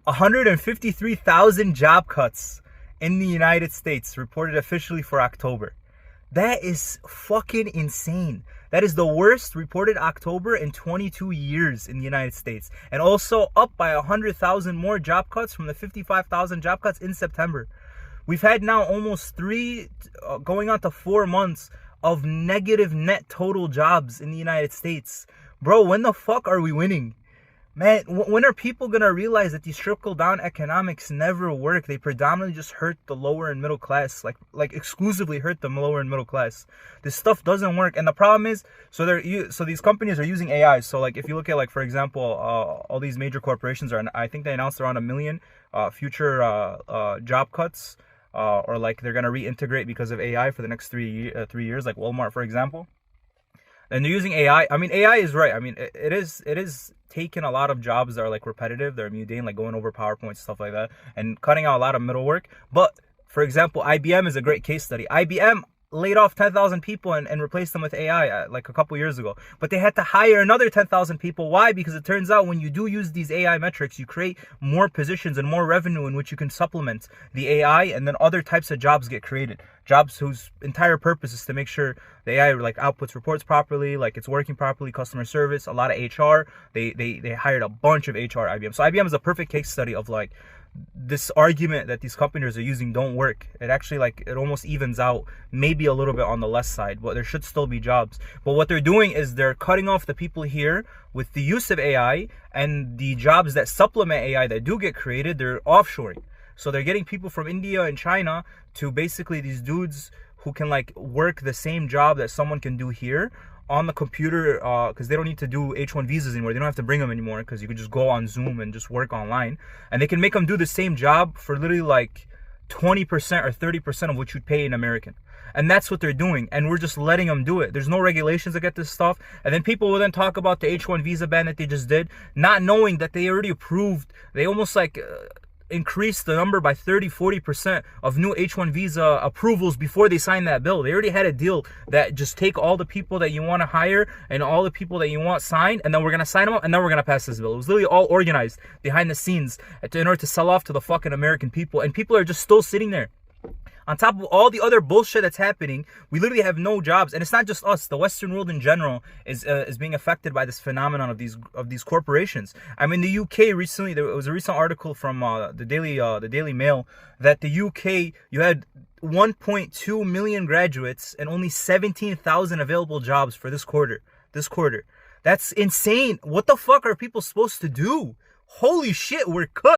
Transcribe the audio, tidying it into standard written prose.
153,000 job cuts in the United States reported officially for October. That is fucking insane. That is the worst reported October in 22 years in the United States. And also up by 100,000 more job cuts from the 55,000 job cuts in September. We've had now almost going on to 4 months of negative net total jobs in the United States. Bro, when the fuck are we winning? Man, when are people gonna realize that these trickle-down economics never work? They predominantly just hurt the lower and middle class, like exclusively hurt the lower and middle class. This stuff doesn't work, and the problem is, so these companies are using AI. So like, if you look at, like, for example, all these major corporations I think they announced around 1 million future job cuts, or like they're gonna reintegrate because of AI for the next 3 years, like Walmart, for example. And they're using AI. I mean, AI is right. I mean, it is taking a lot of jobs that are like repetitive. They're mundane, like going over PowerPoint, stuff like that, and cutting out a lot of middle work. But for example, IBM is a great case study. IBM laid off 10,000 people and replaced them with AI like a couple years ago. But they had to hire another 10,000 people. Why? Because it turns out when you do use these AI metrics, you create more positions and more revenue in which you can supplement the AI, and then other types of jobs get created. Jobs whose entire purpose is to make sure the AI like outputs reports properly, like it's working properly, customer service, a lot of HR. They hired a bunch of HR at IBM. So IBM is a perfect case study of like this argument that these companies are using don't work. It actually, like, it almost evens out, maybe a little bit on the less side, but there should still be jobs. But what they're doing is they're cutting off the people here with the use of AI, and the jobs that supplement AI that do get created, they're offshoring. So they're getting people from India and China to basically these dudes who can like work the same job that someone can do here on the computer, because they don't need to do H1 visas anymore. They don't have to bring them anymore, because you could just go on Zoom and just work online, and they can make them do the same job for literally like 20% or 30% of what you'd pay an American. And that's what they're doing, and we're just letting them do it. There's no regulations to get this stuff, and then people will then talk about the H1 visa ban that they just did, not knowing that they already approved. They almost like increased the number by 30-40% of new H1 visa approvals before they signed that bill. They already had a deal that just take all the people that you want to hire and all the people that you want signed, and then we're going to sign them up, and then we're going to pass this bill. It was literally all organized behind the scenes in order to sell off to the fucking American people, and people are just still sitting there. On top of all the other bullshit that's happening, we literally have no jobs, and it's not just us. The Western world in general is being affected by this phenomenon of these corporations. I mean, the UK recently, there was a recent article from the Daily Mail that the UK, you had 1.2 million graduates and only 17,000 available jobs for this quarter. That's insane. What the fuck are people supposed to do? Holy shit, we're cooked.